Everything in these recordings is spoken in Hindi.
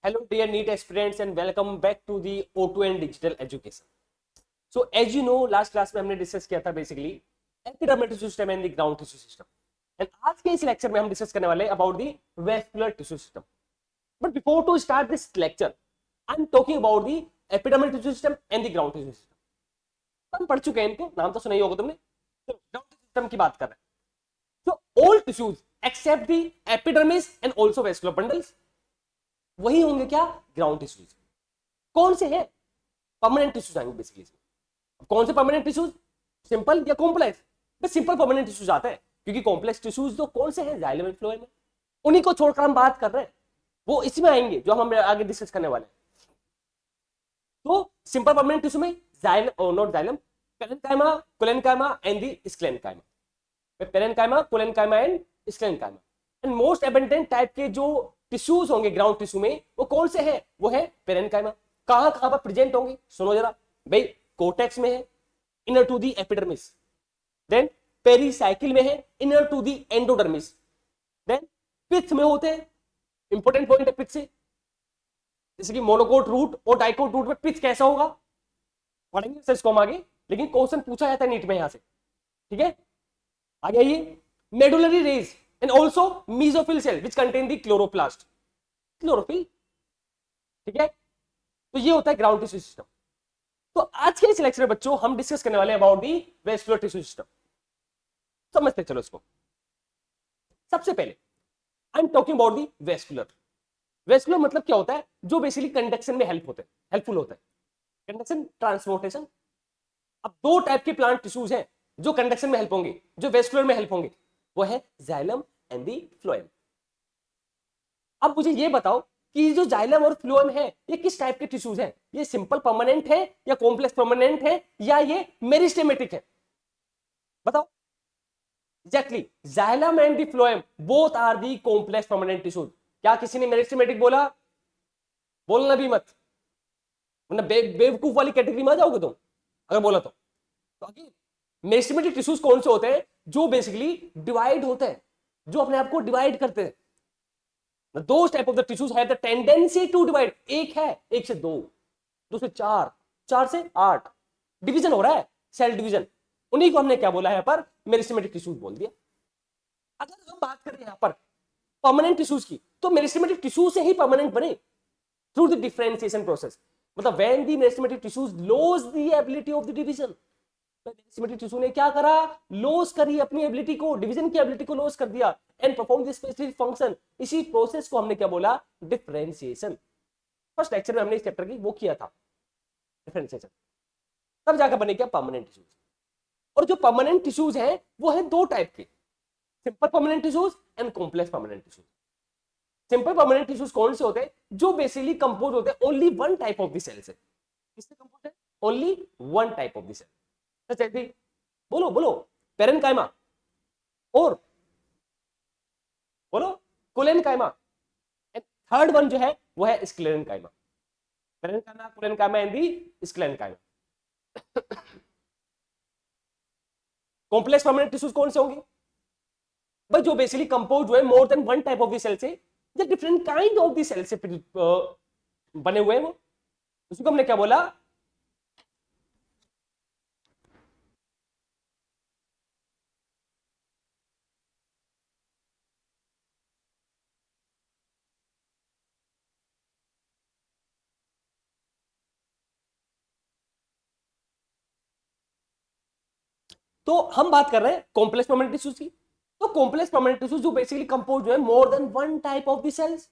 Hello dear NEET aspirants and welcome back to the O2 and digital education. So as you know last class में हमने डिस्कस किया था basically epidermal tissue system and the ground tissue system and आज के इस लेक्चर में हम डिस्कस करने वाले about the vascular tissue system. But before to start this lecture I am talking about the epidermal tissue system and the ground tissue system. हम पढ़ चुके हैं इनको, नाम तो सुना ही होगा तुमने. तो ग्राउंड टिश्यू सिस्टम की बात कर रहे हैं. So all tissues except the epidermis and also vascular bundles वही होंगे क्या, ग्राउंड टिश्यूज. कौन से हैं? परमानेंट टिश्यूज आएंगे बेसिकली. कौन से परमानेंट टिश्यूज, सिंपल या कॉम्प्लेक्स? बस सिंपल परमानेंट टिश्यूज आते हैं क्योंकि कॉम्प्लेक्स टिश्यूज तो कौन से हैं, जाइलम एंड फ्लोएम. उन्हीं को छोड़कर हम बात कर रहे हैं, वो इसमें आएंगे जो हम आगे डिस्कस करने वाले हैं. तो सिंपल परमानेंट टिश्यू में जाइलम और not xylem, parenchyma, collenchyma and the sclerenchyma. Parenchyma, collenchyma and sclerenchyma. And most abundant type के जो टिश्यूज होंगे ग्राउंड टिश्यू में वो कौन से हैं, वो है पेरेन्काइमा. कहां कहां पर प्रेजेंट होंगे सुनो जरा भाई. कोर्टेक्स में है, inner to the epidermis. Then pericycle में है, inner to the endodermis. Then pith में होते हैं. इंपॉर्टेंट पॉइंट है पिथ से, जैसे कि मोनोकोट रूट और डाइकोट रूट में पिथ कैसा होगा पढ़ेंगे इसको हम आगे, लेकिन क्वेश्चन पूछा जाता है नीट में यहां से. ठीक है, आगे आइए. Medullary rays and also mesophyll cell which contain the chloroplast. Chlorophyll, ठीक है. तो ये होता है ग्राउंड टिश्यू सिस्टम. तो आज के इस लेक्चर में बच्चों हम डिस्कस करने वाले हैं about the vascular tissue system. समझते चलो इसको. सबसे पहले आई am talking about the vascular. Vascular मतलब क्या होता है, जो बेसिकली कंडक्शन में हेल्पफुल होता है. Conduction, transportation. अब दो टाइप के प्लांट टिश्यूज हैं जो कंडक्शन में हेल्प होंगे, जो वेस्कुलर में हेल्प होंगे, वो है जाइलम एंड दी फ्लोएम. अब मुझे ये बताओ कि जो जाइलम और फ्लोएम है ये किस टाइप के टिश्यूज हैं. ये सिंपल परमानेंट है या कॉम्प्लेक्स परमानेंट है या ये मेरिस्टेमेटिक है, बताओ. Exactly, xylem and the phloem both are the complex permanent tissues. क्या किसी ने मेरिस्टेमेटिक बोला? बोलना भी मत, वरना बेवकूफ वाली कैटेगरी में आ जाओगे तुम अगर बोला तो. मेरिस्टेमेटिक टिश्यूज कौन से होते हैं, जो बेसिकली डिवाइड होते हैं, जो अपने आप को डिवाइड करते हैं. Those type of the tissues have the tendency to divide. एक है, एक से दो, दो से चार, चार से आठ, डिवीजन हो रहा है, सेल डिवीजन. उन्हीं को हमने क्या बोला है यहाँ पर, मेरिस्टेमेटिक टिश्यूज बोल दिया. अगर हम बात करें यहाँ पर परमानेंट टिश्यूज की, तो मेरिस्टेमेटिक टिश्यू से ही परमानेंट बने थ्रू द डिफरेंशिएशन प्रोसेस. मतलब when the meristematic tissues loss the ability of the division, meristematic tissue ने क्या करा, लॉस करी अपनी एबिलिटी को, डिवीजन की एबिलिटी को लॉस कर दिया and perform this specific function. इसी प्रोसेस को हमने क्या बोला, डिफरेंशिएशन. फर्स्ट लेक्चर में हमने इस चैप्टर की वो किया था, डिफरेंशिएशन. तब जाकर बने क्या, परमानेंट टिश्यूज. और जो परमानेंट टिश्यूज हैं वो है दो टाइप के, simple permanent tissues and complex permanent tissues. Simple permanent tissues कौन से होते हैं, जो बेसिकली कंपोज होते हैं only one type of the cell से. किससे कंपोज है, only one type of the cell. बोलो बोलो, पेरेन्काइमा और बोलो कोलेनकाइमा. थर्ड वन जो है वो है sclerenchyma. Parenchyma, collenchyma and the sclerenchyma. Complex permanent tissues कौन से होंगे भाई, जो बेसिकली कंपोज हुए more than one type of the cell से या different kind of the cell से बने हुए हैं वो. उसको हमने क्या बोला, तो हम बात कर रहे हैं कॉम्प्लेक्स परमानेंट टिश्यूज की. तो कॉम्प्लेक्स परमानेंट टिश्यूज जो बेसिकली कंपोज है more than one type of the cells,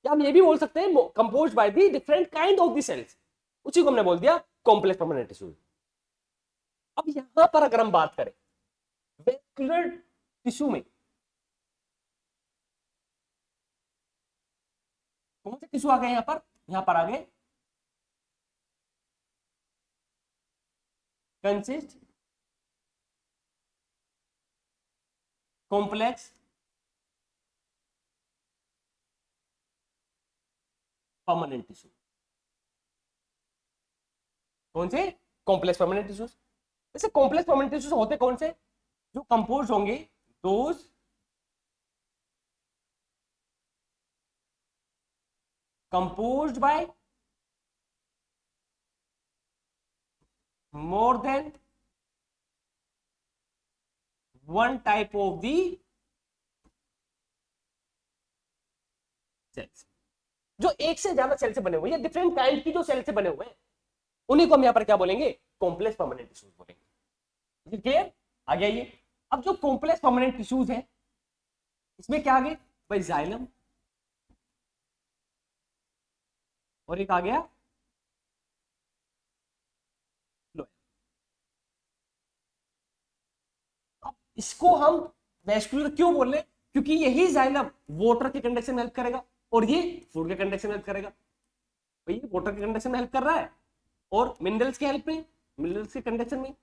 या हम ये भी बोल सकते हैं compose by the different kind of the cells, उसी को हमने बोल दिया कॉम्प्लेक्स परमानेंट टिश्यूज. अब यहां पर अगर हम बात करें वेस्कुलर टिश्यू में, कौन से टिश्यू आ गए यहां पर आ गए कंसिस्ट कॉम्प्लेक्स परमानेंट टिश्यू. कौन से, कॉम्प्लेक्स परमानेंट टिश्यूज. जैसे कॉम्प्लेक्स परमानेंट टिश्यूज होते कौन से, जो कंपोज होंगे those composed by more than one type of the cells. जो एक से ज्यादा सेल से बने हुए या डिफरेंट काइंड की जो सेल से बने हुए हैं उन्हीं को हम यहां पर क्या बोलेंगे, कॉम्प्लेक्स परमानेंट टिश्यूज बोलेंगे। क्लियर? आगे आइए। अब जो कॉम्प्लेक्स परमानेंट टिश्यूज है इसमें क्या आ गए भाई, जाइलम, और एक आ गया फ्लोएम। अब इसको हम वेस्कुलर क्यों बोल रहे हैं, क्योंकि यही जाइलम वाटर के कंडक्शन में हेल्प करेगा और ये फूड के कंडक्शन में हेल्प करेगा। भाई वाटर के कंडक्शन में हेल्प कर रहा है और मिनरल्स के हेल्प में, मिनरल्स के कंडक्शन में,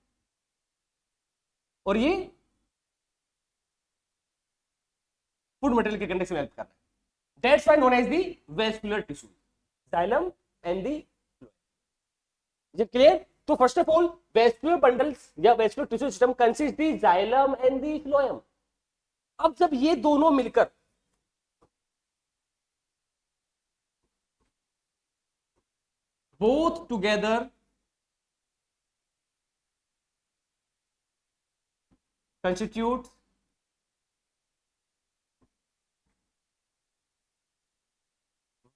और ये फूड मटेरियल के कंडक्शन में हेल्प कर रहा है। That's why known as the vascular tissue, xylem and the phloem. Is it clear? तो first of all vascular bundles या vascular tissue system consist the xylem and the phloem. अब जब ये दोनों मिलकर both together constitute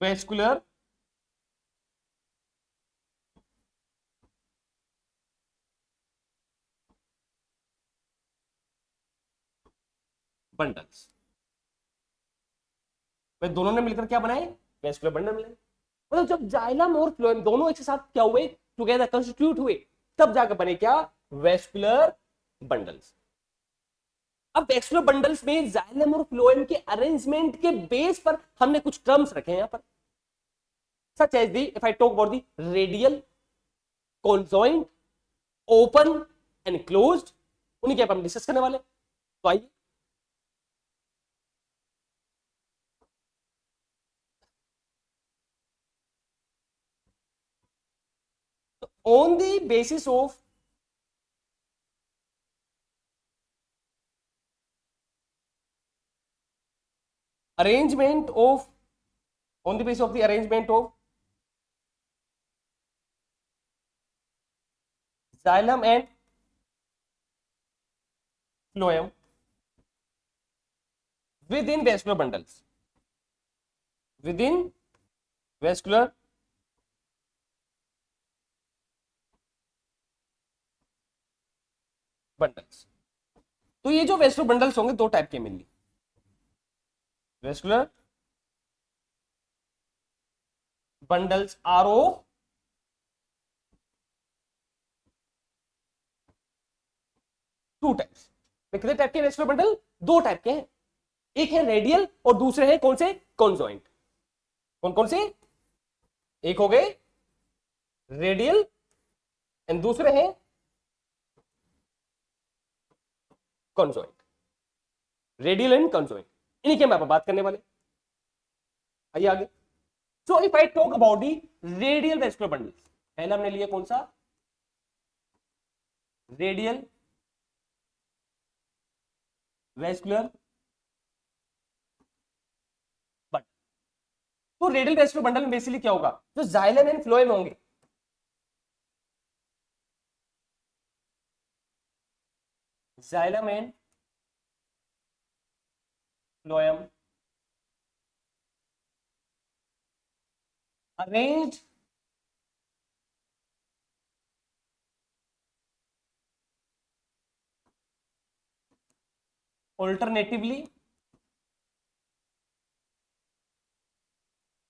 vascular bundles. दोनों ने मिलकर क्या बनाए, वेस्कुलर बंडल मिले। मतलब जब जाइलम और फ्लोएम दोनों एक साथ क्या हुए, टुगेदर कंस्टिट्यूट हुए, तब जाकर बने क्या, वेस्कुलर बंडल्स। अब वेस्कुलर बंडल्स में जाइलम और फ्लोएम के अरेंजमेंट के बेस पर हमने कुछ टर्म्स रखे हैं यहां पर, such as the, if I talk about the radial, conjoint, open and closed, उन्हीं के हम डिस्कस करने वाले। तो आइए on the basis of arrangement of, on the basis of the arrangement of xylem and phloem within vascular bundles, within vascular bundles। तो ये जो वेस्कुलर बंडल्स होंगे दो टाइप के mainly, vascular bundles are of two types. कितने टाइप के वेस्कुलर बंडल, दो टाइप के हैं, एक है रेडियल और दूसरे हैं कौन से, कॉन्जॉइंट। कौन कौन से, एक हो गए रेडियल एंड दूसरे हैं कॉन्जॉइंट, रेडियल एंड कॉन्जॉइंट, इन्हीं के हम बात करने वाले। आइए आगे। So if I talk about the radial vascular bundles, पहला हमने लिया कौन सा, रेडियल वेस्कुलर बंडल। तो रेडियल वेस्कुलर बंडल में बेसिकली क्या होगा, जो जाइलम एंड फ्लोएम होंगे, xylem and phloem arranged alternatively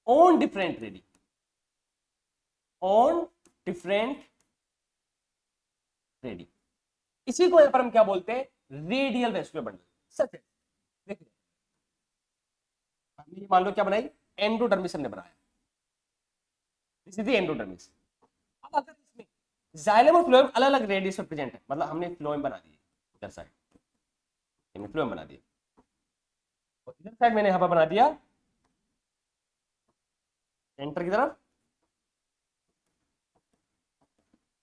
on different ready, on different ready, इसी को यहां पर हम क्या बोलते हैं, रेडियल वेस्कुलर बंडल। सच है, देखिए हमने मान लो क्या बनाई, एंडोडर्मिस हमने बनाया, दिस इज द एंडोडर्मिस। अब अगर इसमें जाइलम और फ्लोएम अलग अलग रेडियस पर प्रेजेंट है, मतलब हमने फ्लोएम बना दिए इधर साइड, हमने फ्लोएम बना दिया और इधर साइड मैंने यहां पर बना दिया सेंटर की तरफ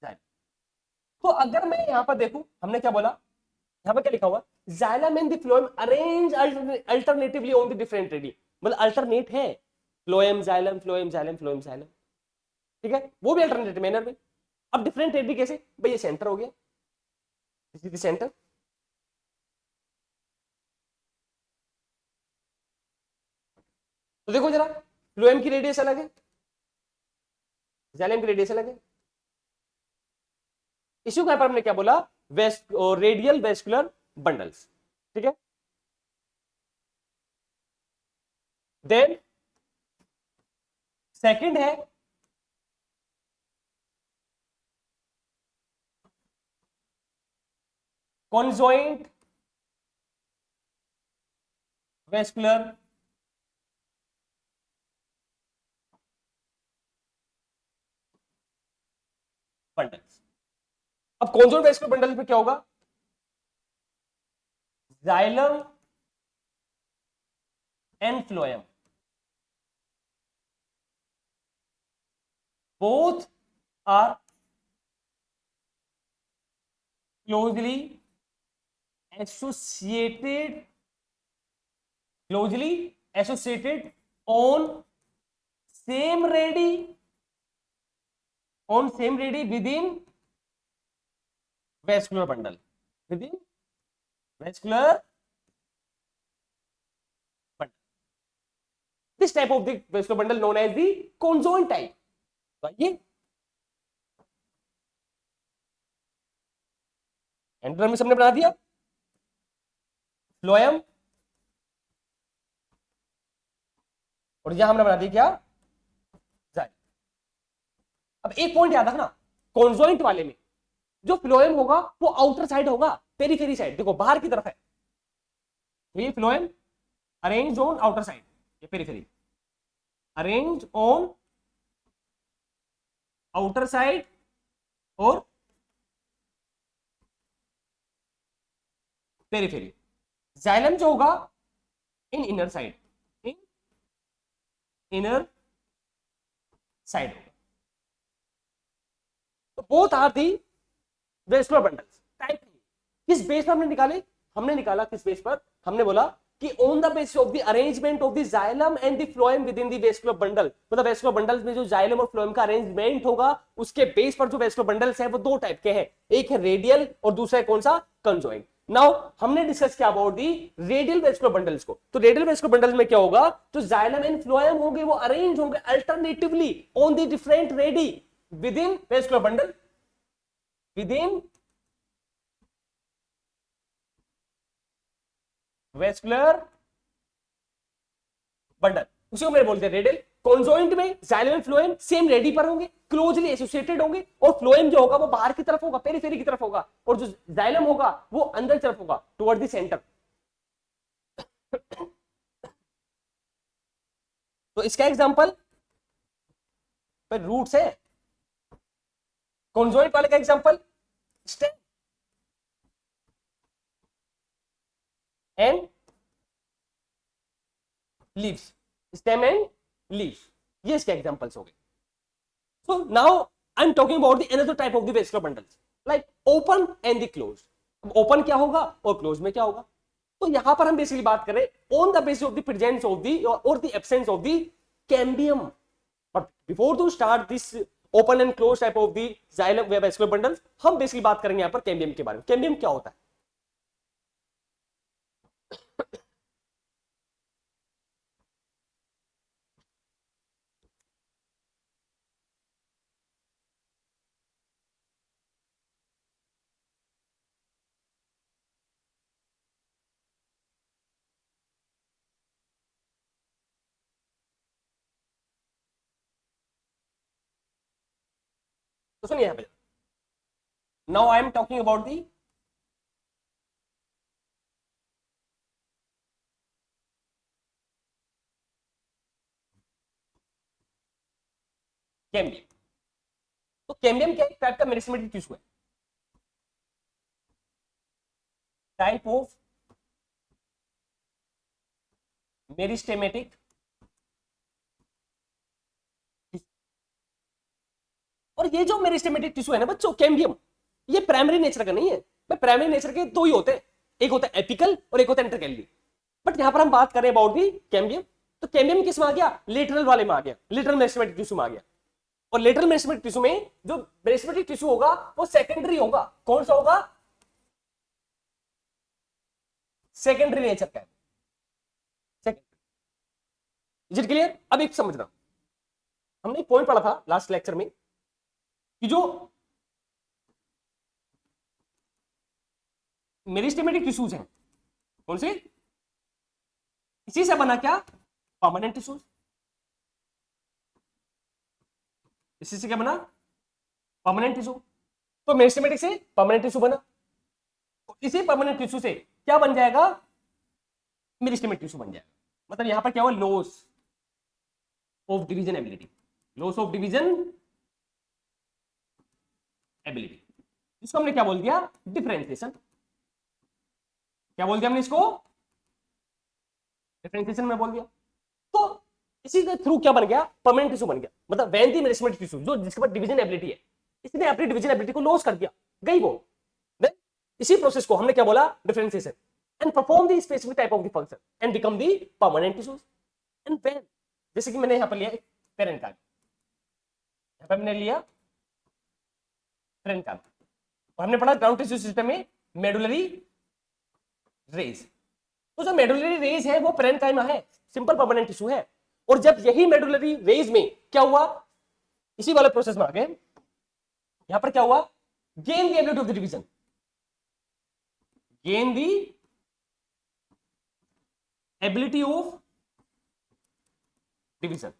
जाइलम। तो अगर मैं यहां पर देखूं, हमने क्या बोला, यहां पर क्या लिखा हुआ, xylem and the phloem arrange alternatively on the different ready, मतलब अल्टरनेट है, phloem xylem, phloem xylem, phloem xylem, ठीक है, वो भी अल्टरनेटिव मैनर में। अब डिफरेंट रेट भी कैसे भाई, ये सेंटर हो गया, दिस इज द सेंटर, तो देखो जरा, फ्लोएम की रेडियस अलग है, जाइलम की रेडियस अलग है। इश्यू कहां पर हमने क्या बोला, वेस्ट रेडियल वेस्कुलर बंडल्स, ठीक है। देन सेकंड है कॉन्जॉइंट वेस्कुलर बंडल्स। अब कॉन्जॉइंट वेस्कुलर बंडल में क्या होगा, xylem and phloem both are closely associated, closely associated on same radii, on same radii within vascular bundle, within vascular bundle. This type of the vascular bundle known as the conjoint type. तो आइए एंडोडर्मिस हमने बना दिया, फ्लोएम, और यहां हमने बना दिया क्या, जाइलम। अब एक पॉइंट याद रखना, कॉन्जॉइंट वाले में जो फ्लोएम होगा वो आउटर साइड होगा, पेरीफेरी साइड, देखो बाहर की तरफ है, ये phloem arrange on outer side, ये periphery arrange on outer side और पेरीफेरी। जाइलम जो होगा in inner side, in inner side होगा। तो both are the vascular bundles. Type किस बेस पर हमने निकाले, हमने निकाला किस बेस पर, हमने बोला कि on the basis of the arrangement of the xylem and the phloem with in the vascular bundle, मतलब वेस्कुलर बंडल्स में जो जाइलम और फ्लोएम का अरेंजमेंट होगा उसके बेस पर जो वेस्कुलर बंडल्स है वो दो टाइप के हैं, एक है रेडियल और दूसरा है कौन सा, कंजॉइंट। नाउ हमने डिस्कस किया about the radial vascular bundles को। तो रेडियल वेस्कुलर बंडल में क्या होगा, जो जाइलम एंड फ्लोएम होंगे वो अरेंज होंगे alternatively on the different ready with in vascular bundle, with in vascular bundle, उसी को मैंने बोलते हैं रेडियल। कॉन्जॉइंट में xylem and phloem same ready पर होंगे, क्लोजली एसोसिएटेड होंगे, और फ्लोएम जो होगा वो बाहर की तरफ होगा, पेरीफेरी की तरफ होगा, और जो जाइलम होगा वो अंदर की तरफ होगा, टुवर्ड द सेंटर। तो इसका एग्जांपल पर रूट्स है, कॉन्जॉइंट वाले का example stem and leaves, stem and leaves, ये इसके एग्जांपल्स हो गए। So now I am talking about the another type of the vascular bundles like open and the close. Open क्या होगा और क्लोज में क्या होगा, तो यहां पर हम बेसिकली बात करें on the basis of the presence of the और the absence of the cambium. But before to start this open and close type of the xylem vascular bundles, हम बेसिकली बात करेंगे यहां पर कैम्बियम के बारे में। कैम्बियम क्या होता है, तो सुनिए यहां पे, now I am talking about the cambium. तो कैम्बियम क्या एक टाइप का मेरिस्टेमेटिक टिश्यू है, टाइप ऑफ मेरिस्टेमेटिक, और ये जो मेरिस्टेमेटिक टिश्यू है ना बच्चों, कैम्बियम, ये प्राइमरी नेचर का नहीं है। प्राइमरी नेचर के दो ही होते हैं, एक होता है एपिकल और एक होता है इंटरकैली। बट यहां पर हम बात करें अबाउट दी कैम्बियम। तो कैम्बियम किस में आ गया, लेटरल वाले में आ गया, लेटरल मेरिस्टेमेटिक टिश्यू में आ गया। और लेटरल मेरिस्टेमेटिक टिश्यू में जो मेरिस्टेमेटिक टिश्यू होगा वो सेकेंडरी होगा। कौन सा होगा, सेकेंडरी नेचर का है, सेकेंडरी। Is it clear? अब एक समझना, हमने एक पॉइंट पढ़ा था लास्ट लेक्चर में कि जो मेरिस्टेमेटिक टिश्यूज हैं कौन से, इसी से बना क्या, परमानेंट टिश्यूज। इसी से क्या बना, परमानेंट टिश्यू। तो मेरिस्टेमेटिक से परमानेंट टिश्यू बना, तो इसी परमानेंट टिश्यू से क्या बन जाएगा, मेरिस्टेमेटिक टिश्यू बन जाएगा। मतलब यहां पर क्या हुआ, loss of division ability, loss of division ability. इसको हमने क्या बोल दिया, डिफरेंशिएशन। क्या बोल दिया हमने इसको, डिफरेंशिएशन में बोल दिया। तो इसी के थ्रू क्या बन गया, परमानेंट टिश्यू बन गया। मतलब वैन दी मेरिस्टेमेटिक टिश्यू जो जिसके पास डिवीजन एबिलिटी है, इसने अपनी डिवीजन एबिलिटी को लॉस कर दिया, गई वो। Then, इसी प्रोसेस को हमने क्या बोला, differentiation. And perform the specific type of the function and become the permanent tissues. And when, जैसे कि मैंने यहां पर लिया एक पेरेंट कार्ड, यहां पर मैंने लिया पेरेंट कार्ड, और हमने पढ़ा ग्राउंड टिश्यू सिस्टम में मेडुलरी रेज। तो जो मेडुलरी रेज है वो पेरेन्काइमा है, सिंपल परमानेंट टिश्यू है। और जब यही मेडुलरी रेज में क्या हुआ, इसी वाले प्रोसेस में आ गए, यहां पर क्या हुआ, gain the ability of the division, gain the ability of division.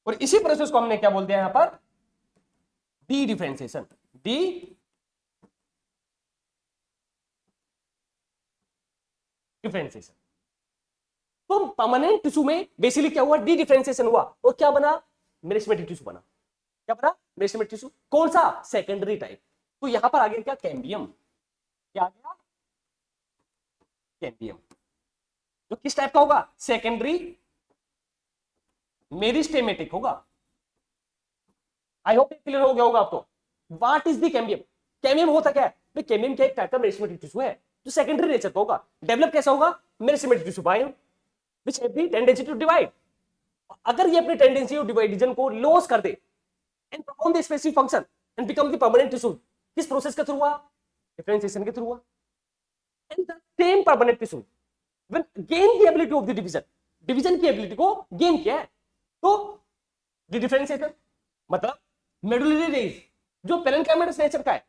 और इसी प्रोसेस को हमने क्या बोल दिया यहां पर, डी डिफरेंशिएशन, डी डिफरेंशिएशन। तो परमानेंट टिश्यू में बेसिकली क्या हुआ, डी डिफरेंशिएशन हुआ, और क्या बना, मेरिस्टेमेटिक टिश्यू बना। क्या बना, मेरिस्टेमेटिक टिश्यू। कौन सा, सेकेंडरी टाइप। तो यहां पर आ गया क्या, कैम्बियम। क्या आ गया, कैम्बियम। जो किस टाइप का होगा, सेकेंडरी मेरिस्टेमेटिक होगा। आई होप क्लियर हो गया होगा आपको। What is the cambium. Cambium होता क्या है, कैम्बियम क्या एक टाइप का मेरिस्टेमेटिक टिश्यू है जो सेकेंडरी नेचर का होगा। डेवलप कैसा होगा, meristematic tissue by which have the tendency to divide. अगर ये अपनी टेंडेंसी ऑफ डिवाइजन को लॉस कर दे and perform the specific function and become the permanent tissue, किस प्रोसेस के थ्रू हुआ, डिफरेंशिएशन के थ्रू हुआ। And the same permanent tissue when gain the ability of the division, division की एबिलिटी को गेन किया है, तो द डिफरेंशिएशन। मतलब मेडुलरी रेज जो पेरेन्काइमेटस नेचर का है,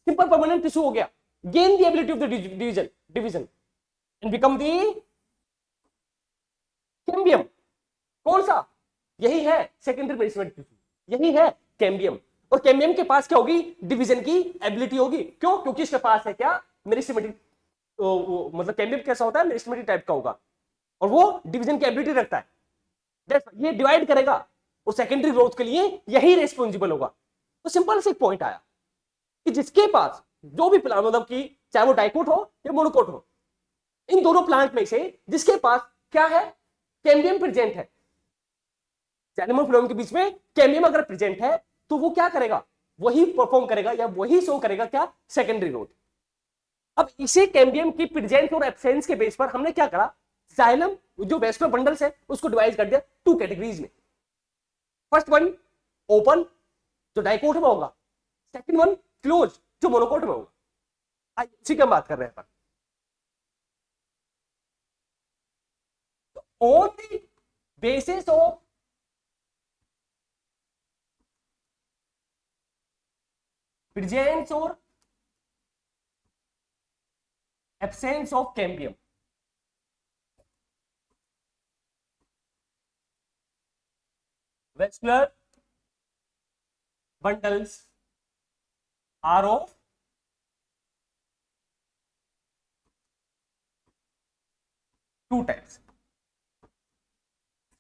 सिंपल परमानेंट टिश्यू हो गया, gain the ability of the division and become the cambium. कौन सा, यही है सेकेंडरी मेरिस्टेमेटिक टिश्यू, यही है कैम्बियम। और कैम्बियम के पास क्या होगी, डिवीजन की एबिलिटी होगी। क्यों, क्योंकि इसके पास है क्या, मेरिस्टेमेटिक। मतलब कैम्बियम कैसा होता है, मेरिस्टेमेटिक टाइप का होगा, और वो डिवीजन की एबिलिटी रखता है। ये डिवाइड करेगा और सेकेंडरी ग्रोथ के लिए यही रेस्पॉन्सिबल होगा। तो सिंपल से एक पॉइंट आया कि जिसके पास जो भी प्लांट, मतलब कि चाहे वो डाइकोट हो या मोनोकोट हो, इन दोनों प्लांट में से जिसके पास क्या है, कैम्बियम प्रेजेंट है, एनिमल फ्लोएम के बीच में कैम्बियम अगर प्रेजेंट है, तो वो क्या करेगा, वही परफॉर्म करेगा या वही शो करेगा क्या, सेकेंडरी ग्रोथ। अब इसी कैम्बियम की प्रेजेंस और एब्सेंस के बेस पर हमने क्या करा, जाइलम जो वेस्कुलर बंडल्स है उसको डिवाइड कर दिया टू कैटेगरीज में। फर्स्ट वन ओपन जो डाइकोट में होगा, सेकंड वन क्लोज जो मोनोकोट में होगा। इसी की हम बात कर रहे हैं। On the basis of presence और absence of cambium, vascular bundles are of two types.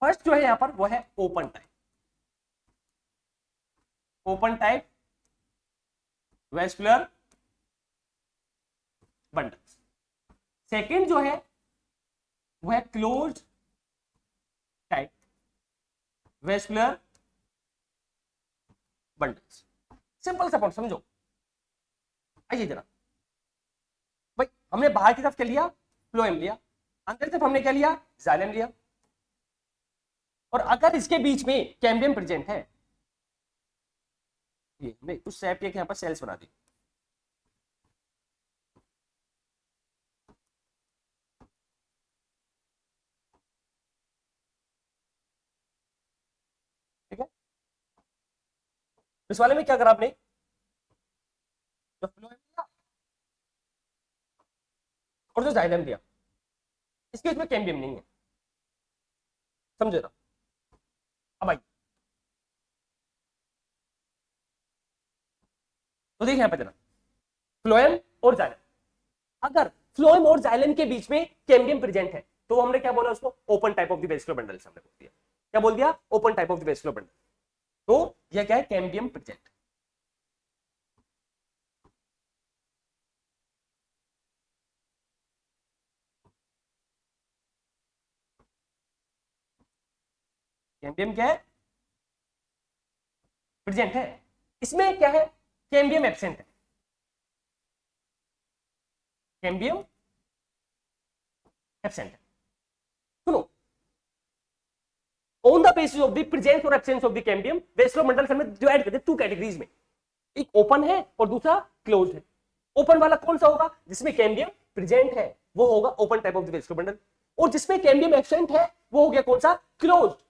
First जो है यहां पर वो है open type, open type vascular bundles. Second जो है वो है closed type vascular bundles. Simple सा पॉइंट समझो। आइए जरा भाई, हमने बाहर की तरफ क्या लिया, फ्लोएम लिया, अंदर की तरफ हमने क्या लिया, जाइलम लिया। और अगर इसके बीच में कैम्बियम प्रेजेंट है, ये हमने कुछ सैप के यहाँ पर सेल्स बना दी, ठीक है। इस वाले में क्या करा आपने, जो फ्लोएम दिया और जो जाइलम दिया, इसके बीच में कैम्बियम नहीं है, समझे ना। अब आइए तो देखिए यहाँ पे जरा, फ्लोएम और जाइलम, अगर फ्लोएम और जाइलम के बीच में कैम्बियम प्रेजेंट है तो हमने क्या बोला उसको, open type of the vascular bundle हमने बोल दिया, क्या बोल दिया, open type of the vascular bundle. तो यह क्या है, कैम्बियम प्रेजेंट। कैम्बियम क्या है, प्रेजेंट है। इसमें क्या है, कैम्बियम एब्सेंट है, कैम्बियम एब्सेंट है। सुनो, on the basis of the presence और absence of the cambium vascular bundles हमें डिवाइड करते हैं टू कैटेगरीज में, एक ओपन है और दूसरा क्लोज्ड है। ओपन वाला कौन सा होगा, जिसमें कैम्बियम प्रेजेंट है, वो होगा open type of the vascular bundle, और जिसमें कैम्बियम एब्सेंट है वो हो गया कौन सा, क्लोज्ड।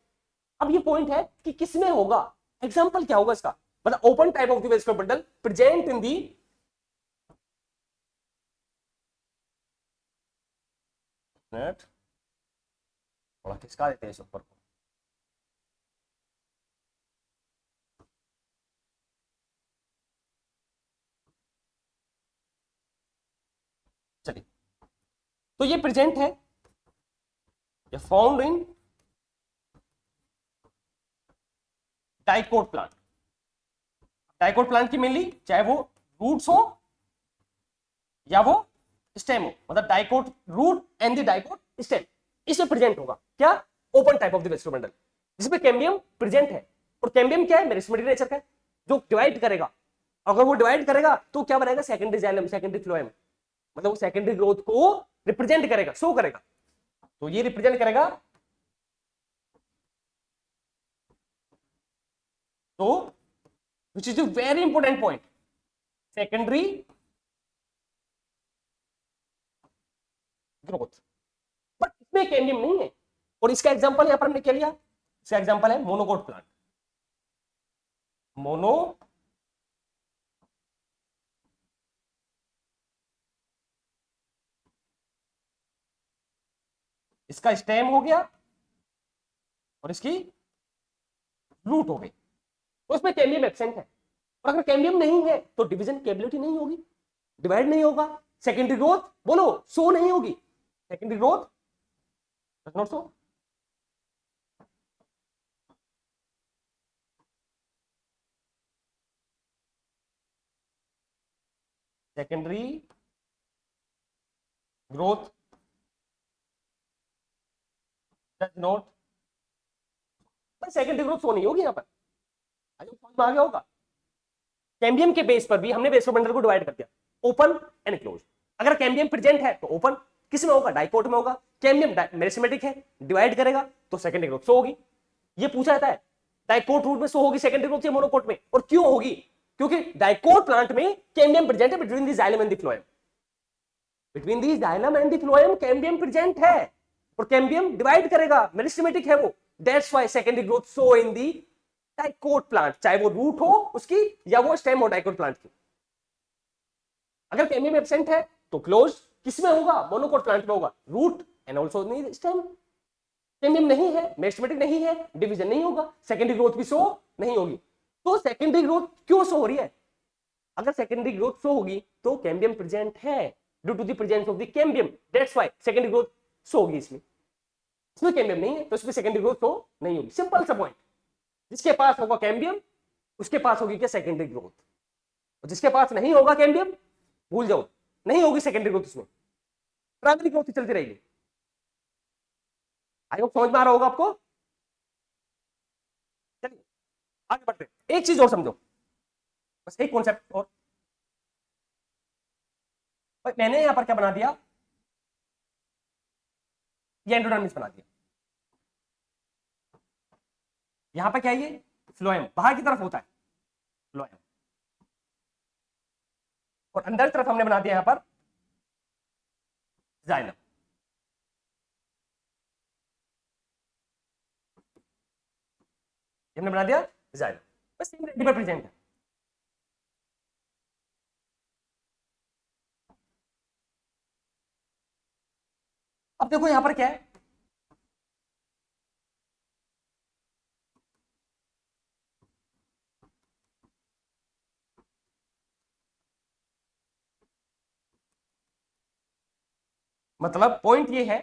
अब ये पॉइंट है कि किसमें होगा, एग्जांपल क्या होगा इसका, मतलब open type of the vascular bundle present in the, थोड़ा खिसका देते हैं इस ऊपर को, चलिए। तो ये प्रेजेंट है, ये found in dicot plant. Dicot plant की मेनली चाहे वो रूट्स हो या वो स्टेम हो, मतलब dicot root and the dicot stem, इसमें प्रेजेंट होगा क्या, open type of the vascular bundle, जिसमें कैम्बियम प्रेजेंट है। और कैम्बियम क्या है, मेरिस्टेमेटिक नेचर का है, जो डिवाइड करेगा, अगर वो डिवाइड करेगा तो क्या बनाएगा, सेकेंडरी जाइलम, सेकेंडरी फ्लोएम, मतलब वो सेकेंडरी ग्रोथ को रिप्रेजेंट करेगा, शो करेगा। तो ये रिप्रेजेंट करेगा, तो which is a very important point, secondary growth, but इसमें कैम्बियम नहीं है। और इसका एग्जांपल यहां पर हमने क्या लिया, इसका एग्जांपल है मोनोकोट प्लांट, मोनो, इसका स्टेम हो गया और इसकी रूट हो गई, तो इसमें कैम्बियम एब्सेंट है। और अगर कैम्बियम नहीं है तो डिवीजन केबिलिटी नहीं होगी, डिवाइड नहीं होगा, सेकेंडरी ग्रोथ बोलो शो नहीं होगी, secondary growth does not show. Secondary growth does not, secondary growth show नहीं होगी यहां पर, समझ में आ गया होगा। कैम्बियम के बेस पर भी हमने वेस्कुलर बंडल को डिवाइड कर दिया, ओपन एंड क्लोज। अगर कैम्बियम प्रेजेंट है तो ओपन, किस में होगा, डाइकोट में होगा। कैम्बियम मेरिस्टेमेटिक है, डिवाइड करेगा तो सेकेंडरी ग्रोथ शो होगी। ये पूछा जाता है डाइकोट रूट में शो होगी सेकेंडरी ग्रोथ या मोनोकोट में, और क्यों होगी, क्योंकि डाइकोट प्लांट में कैम्बियम प्रेजेंट है between the xylem and the phloem, between the xylem and the phloem cambium present है, और कैम्बियम डिवाइड करेगा, मेरिस्टेमेटिक है वो, that's why secondary growth show in the dicot plant, चाहे वो रूट हो उसकी या वो स्टेम हो डाइकोट प्लांट की। अगर कैम्बियम एब्सेंट है तो क्लोज किसमें होगा, मोनोकोट प्लांट में होगा, root and also stem. Cambium नहीं है, मेरिस्टेमेटिक नहीं है, डिवीजन नहीं होगा, सेकेंडरी ग्रोथ भी शो नहीं होगी। तो सेकेंडरी ग्रोथ क्यों शो हो रही है, अगर सेकेंडरी ग्रोथ शो होगी तो कैम्बियम प्रेजेंट है, due to the presence of the cambium, that's why secondary growth show होगी। इसमें कैम्बियम नहीं है तो इसमें सेकेंडरी ग्रोथ शो नहीं होगी, सिंपल सा पॉइंट। जिसके पास होगा कैम्बियम उसके पास होगी क्या, सेकेंडरी ग्रोथ, और जिसके पास नहीं होगा कैम्बियम भूल जाओ, नहीं होगी सेकेंडरी ग्रोथ, उसमें प्राइमरी ग्रोथ ही चलती रहेगी। आई होप समझ में आ रहा होगा आपको। चलिए आगे बढ़ते हैं, एक चीज और समझो, बस एक कॉन्सेप्ट और। मैंने यहां पर क्या बना दिया, ये एंडोडर्मिस बना दिया, यहां पर क्या है ये फ्लोएम, बाहर की तरफ होता है फ्लोएम, और अंदर की तरफ हमने बना दिया यहां पर जाइलम। हमने बना दिया जाइलम, बस सेम रेडी प्रेजेंट है। अब देखो यहां पर क्या है, मतलब पॉइंट ये है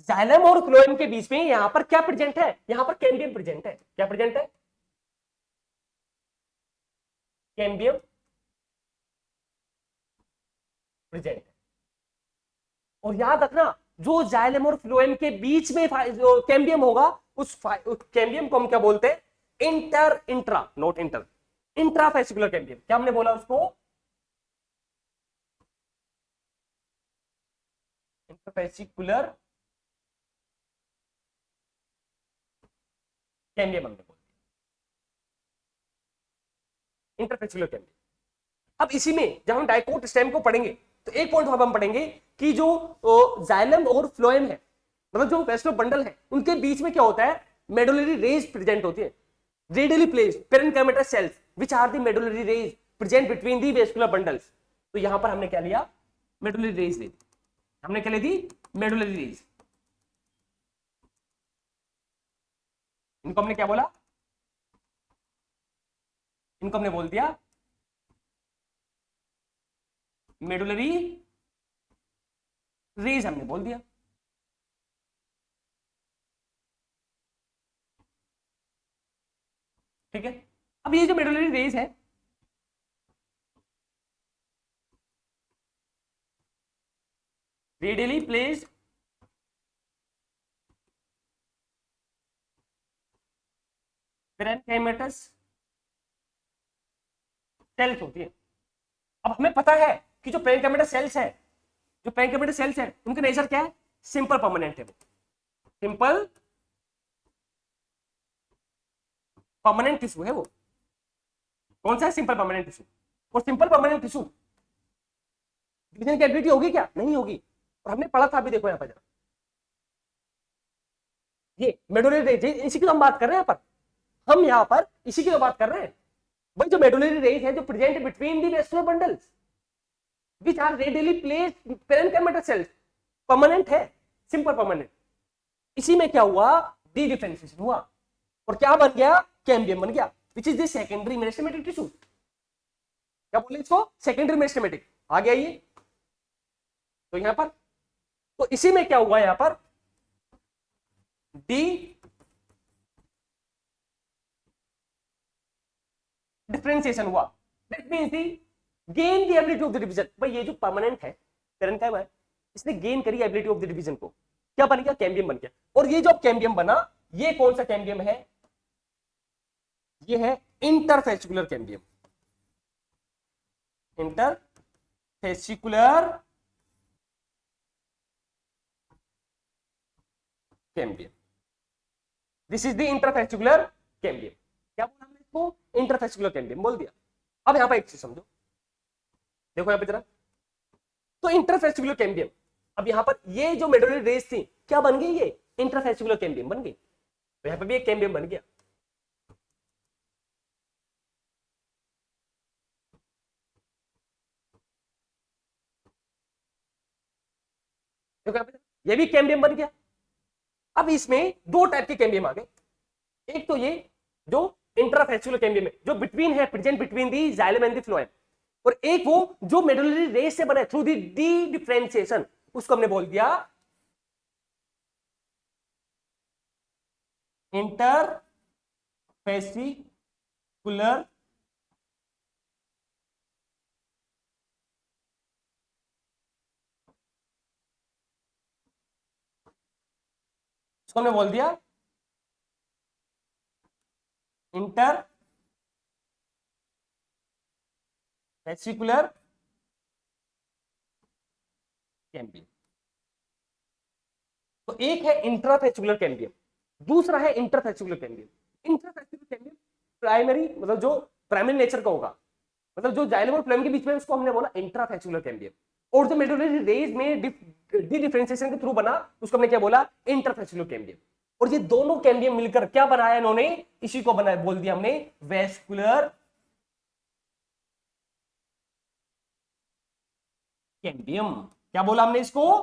जाइलम और फ्लोएम के बीच में यहां पर क्या प्रेजेंट है, यहां पर कैम्बियम प्रेजेंट है। क्या प्रेजेंट है, कैम्बियम प्रेजेंट है। और याद रखना जो जाइलम और फ्लोएम के बीच में जो कैम्बियम होगा उस कैम्बियम को हम क्या बोलते हैं, inter intra not inter intrafascicular cambium. क्या हमने बोला उसको, इंटरफेसिकुलर कैम्बियम हमने बोला, इंटरफेसिकुलर कैम्बियम। अब इसी में जब हम डाइकोट स्टेम को पढ़ेंगे तो एक पॉइंट हम पढ़ेंगे कि जो जाइलम और फ्लोएम है, मतलब जो वेस्कुलर बंडल है, उनके बीच में क्या होता है, मेडुलरी रेज प्रेजेंट होती है, radially placed parenchymatous cells which are the medullary rays present between the vascular bundles. तो यहां पर हमने क्या लिया, मेडुलरी रेज ली, हमने क्या ली थी, मेडुलरी रेज। इनको हमने क्या बोला, इनको हमने बोल दिया मेडुलरी रेज, हमने बोल दिया। ठीक है, अब ये जो मेडुलरी रेज है, रेडियली प्लेस्ड पेरेन्काइमेटस सेल्स होती है। अब हमें पता है कि जो पेरेन्काइमेटस सेल्स है, जो पेरेन्काइमेटस सेल्स है उनका नेचर क्या है, सिंपल परमानेंट है, वो सिंपल परमानेंट टिश्यू है। वो कौन सा है, सिंपल परमानेंट टिश्यू। और सिंपल परमानेंट टिश्यू डिवीजन की एबिलिटी होगी क्या, नहीं होगी। और हमने पढ़ा था अभी, देखो यहां पर जरा, ये मेडुलरी रेज, इसी की तो हम बात कर रहे हैं यहाँ पर, हम यहाँ पर इसी की तो बात कर रहे हैं भाई। जो मेडुलरी रेज है जो present between the vascular bundles which are radially placed parenchymatous cells, permanent है, सिंपल परमानेंट। इसी में क्या हुआ, डी डिफरेंशिएशन हुआ और क्या बन गया, कैम्बियम बन गया, which is the secondary meristematic tissue. क्या बोले इसको, सेकेंडरी मेरिस्टेमेटिक। आ गया ये, तो यहां पर, तो इसी में क्या हुआ, यहां पर डी डिफरेंशिएशन हुआ, that means the gain the ability of the division. भाई ये जो परमानेंट है, पेरेन्काइमा है, इसने गेन करी एबिलिटी ऑफ द डिवीजन को, क्या बन गया, कैम्बियम बन गया। और ये जो कैम्बियम बना, ये कौन सा कैम्बियम है, ये है interfascicular cambium, interfascicular cambium, this is the interfascicular cambium. क्या बोला हमने इसको, इंटरफेसिकुलर कैम्बियम बोल दिया। अब यहां पर एक चीज समझो, देखो यहां पे जरा, तो इंटरफेसिकुलर कैम्बियम, अब यहां पर ये जो मेडुलरी रेज थी क्या बन गई, ये इंटरफेसिकुलर कैम्बियम बन गई। तो यहां पर भी एक कैम्बियम बन गया। देखो यहां पे ये भी कैम्बियम बन गया। अब इसमें दो टाइप के कैम्बियम आ गए, एक तो ये जो इंटरफेसिकुलर कैम्बियम है जो बिटवीन है, present between the xylem and the phloem, और एक वो जो मेडुलरी रेज से बना थ्रू दी डी डिफरेंशिएशन, उसको हमने बोल दिया इंटरफेसिकुलर उसको हमने बोल दिया इंटरफेसिकुलर कैम्बियम। तो एक है इंट्राफेसिकुलर कैम्बियम, दूसरा है interfascicular cambium. Interfascicular cambium primary मतलब जो प्राइमरी नेचर का होगा, मतलब जो जाइलम और फ्लोएम के बीच में, उसको हमने बोला इंट्राफेसिकुलर कैम्बियम। और जो मेडुलरी रेज में डी डिफरेंशिएशन के थ्रू बना, उसको हमने क्या बोला, इंटरफेसिकुलर कैम्बियम। और ये दोनों कैम्बियम मिलकर क्या बनाया इन्होंने, इसी को बनाया, बोल दिया हमने वेस्कुलर कैम्बियम। क्या बोला हमने इसको,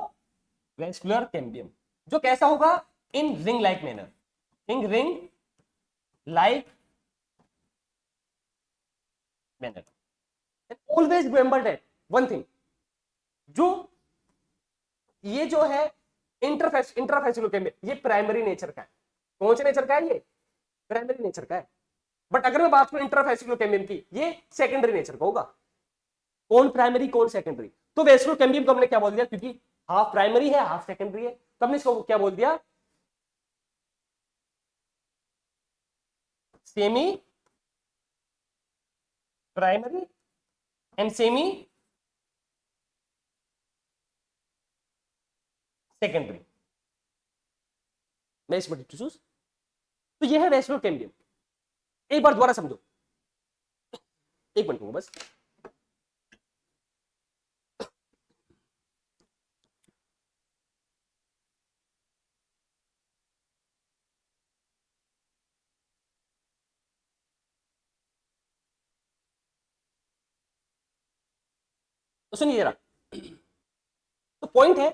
वेस्कुलर कैम्बियम, जो कैसा होगा, in ring like manner, in ring like manner. Always remember that one thing, जो ये जो है इंट्राफेसिकुलर कैम्बियम, ये प्राइमरी नेचर का है। कौन से नेचर का है, ये प्राइमरी नेचर का है। बट अगर मैं बात करूं इंट्राफेसिकुलर कैम्बियम की, ये सेकेंडरी नेचर का होगा। कौन प्राइमरी कौन सेकेंडरी, तो वेस्कुलर कैम्बियम को हमने क्या बोल दिया, क्योंकि हाफ प्राइमरी है हाफ सेकेंडरी है, तो हमने इसको क्या बोल दिया, semi primary and semi secondary meristematic tissues. तो ये है वेस्कुलर कैम्बियम। एक बार दोबारा समझो, एक मिनट बस। तो सुनिए जरा, तो पॉइंट है,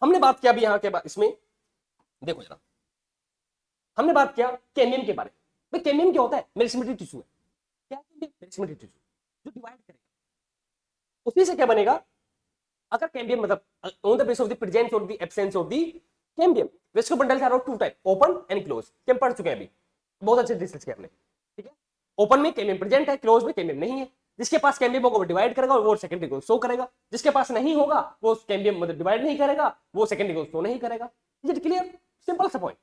हमने बात किया अभी यहां के बाद, इसमें देखो जरा, हमने बात किया कैम्बियम के बारे में। भाई कैम्बियम क्या होता है, मेरिस्मेटिक टिश्यू है। क्या है मेरिस्मेटिक टिश्यू, जो डिवाइड करेगा, उसी से क्या बनेगा, अगर कैम्बियम मतलब on the base of the presence और the absence of the cambium, vascular bundles are of two type, open and close, हम पढ़ चुके हैं अभी, बहुत अच्छे डिस्कस किया हमने, ठीक है। ओपन में कैम्बियम प्रेजेंट है, क्लोज में कैम्बियम नहीं है। जिसके पास कैम्बियम होगा वो डिवाइड करेगा और वो सेकेंडरी को शो करेगा, जिसके पास नहीं होगा वो कैम्बियम मतलब डिवाइड नहीं करेगा, वो सेकेंडरी को शो नहीं करेगा। इज इट क्लियर, सिंपल सा पॉइंट।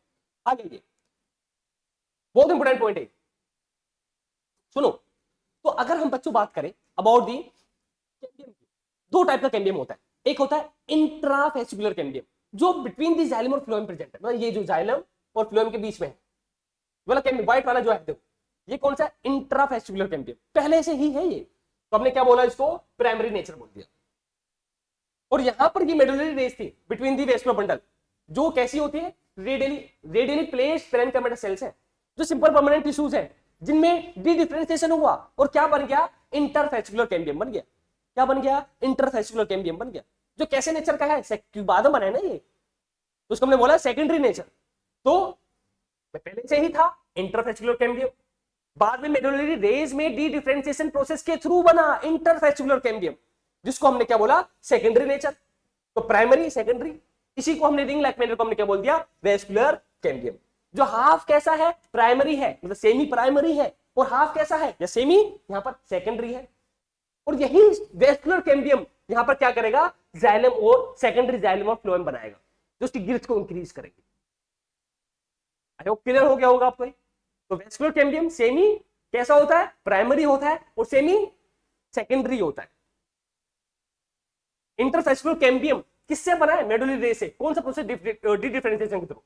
आगे ये बहुत इंपोर्टेंट पॉइंट है, सुनो। तो अगर हम बच्चों बात करें अबाउट दी कैम्बियम, दो टाइप का कैम्बियम होता है। एक होता है इंट्राफेसिकुलर कैम्बियम, जो बिटवीन दी जाइलम और फ्लोएम प्रेजेंट है, मतलब ये जो जाइलम और फ्लोएम के बीच में है वाला कैम्बियम, व्हाइट वाला जो है, देखो ये कौन सा, इंट्राफेसिकुलर कैम्बियम, पहले से ही है ये। तो हमने क्या बोला, इसको प्राइमरी नेचर बोल दिया। और यहां पर ये मेडुलरी रेस थी बिटवीन दी वेस्कुलर बंडल, जो कैसी होती है, रेडियली प्लेस्ड पेरेन्काइमल सेल्स है, जो सिंपल परमानेंट टिश्यूज है, जिनमें डी डिफरेंशिएशन हुआ और क्या बन गया, इंटरफेसिकुलर कैम्बियम बन गया। क्या बन गया, इंटरफेसिकुलर कैम्बियम बन गया, जो कैसे नेचर का है, बाद में बना है ना ये, तो उसको हमने बोला सेकेंडरी नेचर। तो पहले से ही था इंटरफेसिकुलर कैम्बियम, बाद में मेडुलरी रेज में डी डिफरेंशिएशन प्रोसेस के थ्रू बना इंटरफेसिकुलर कैम्बियम, जिसको हमने क्या बोला, सेकेंडरी नेचर। तो प्राइमरी सेकेंडरी, इसी को हमने रिंग लाइक मैनर को हमने क्या बोल दिया, वेस्कुलर कैम्बियम। जो हाफ कैसा है, प्राइमरी है, मतलब सेमी प्राइमरी है, और हाफ कैसा है, या सेमी यहां पर सेकेंडरी है। और यही वेस्कुलर कैम्बियम यहां पर क्या करेगा, जाइलम और सेकेंडरी जाइलम और फ्लोएम बनाएगा, जो उसकी गिर्थ को इंक्रीज करेगी। आई होप क्लियर हो गया होगा आपको। तो वेस्कुलर कैम्बियम सेमी कैसा होता है, प्राइमरी होता है और सेमी सेकेंडरी होता है। इंटरफेसिकुलर कैम्बियम किससे बना है, मेडुलरी रेस से। कौन सा प्रोसेस, डी डिफरेंशिएशन के थ्रू।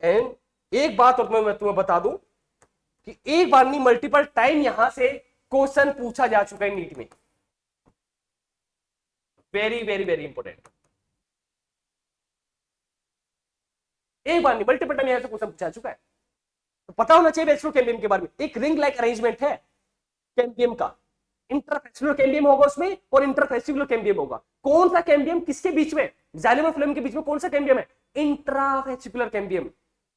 एंड एक बात और मैं तुम्हें बता दूं कि एक बार नहीं मल्टीपल टाइम यहां से क्वेश्चन पूछा जा चुका है नीट में, वेरी वेरी वेरी इंपोर्टेंट। एक बार नहीं मल्टीपल टाइम यहां से क्वेश्चन पूछा चुका है, तो पता होना चाहिए वेस्कुलर कैम्बियम के बारे में। एक रिंग लाइक अरेंजमेंट है कैम्बियम का, इंटरफेसिकुलर कैम्बियम होगा उसमें और इंटरफेसिकुलर कैम्बियम होगा। कौन सा कैम्बियम किसके बीच में, जाइलम और फ्लोएम के बीच में कौन सा कैम्बियम है, इंट्राफेसिकुलर कैम्बियम।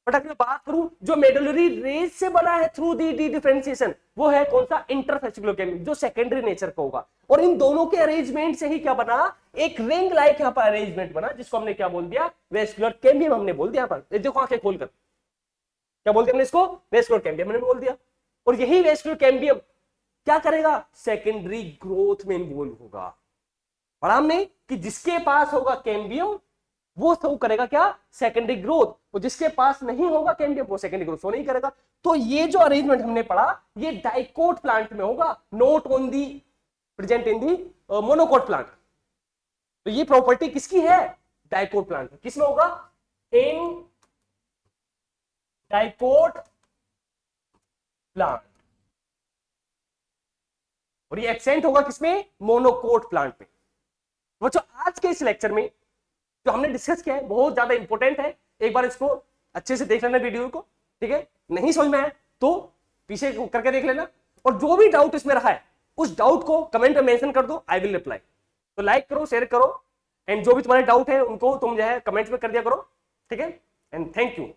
बट अगर मैं बात करूं जो मेडुलरी रेज से बना है थ्रू दी डी डिफरेंशिएशन, वो है कौन सा, इंटरफेसिकुलर कैम्बियम, जो सेकेंडरी नेचर का होगा। और इन दोनों के अरेंजमेंट से ही क्या बना, एक रिंग लाइक यहां पर अरेंजमेंट बना, जिसको हमने क्या बोल दिया, वेस्कुलर कैम्बियम हमने बोल दिया। पर देखो आंखें खोलकर, क्या बोलते हैं हमने इसको, वेस्कुलर कैम्बियम हमने बोल दिया। और यही वेस्कुलर कैम्बियम क्या करेगा, सेकेंडरी ग्रोथ में इन्वॉल्व होगा। और हमने कि जिसके पास होगा कैम्बियम वो शो करेगा क्या, सेकेंडरी ग्रोथ, और जिसके पास नहीं होगा कैम्बियम वो सेकेंडरी ग्रोथ शो नहीं करेगा। तो ये जो अरेंजमेंट हमने पढ़ा, ये डाइकोट प्लांट में होगा, not on the present in the monocot plant. तो ये प्रॉपर्टी किसकी है, डाइकोट प्लांट। किसमें होगा, इन डाइकोट प्लांट, और ये एब्सेंट होगा किसमें, मोनोकोट प्लांट में। बच्चों आज के इस लेक्चर में जो हमने डिस्कस किया है बहुत ज्यादा इंपॉर्टेंट है, एक बार इसको अच्छे से देख लेना वीडियो को, ठीक है। नहीं समझ में आया तो पीछे करके देख लेना, और जो भी डाउट इसमें रहा है उस डाउट को कमेंट में मेंशन कर दो, आई विल रिप्लाई। तो लाइक करो, शेयर करो, एंड जो भी तुम्हारे डाउट है उनको तुम जो है कमेंट में कर दिया करो, ठीक है। And thank you.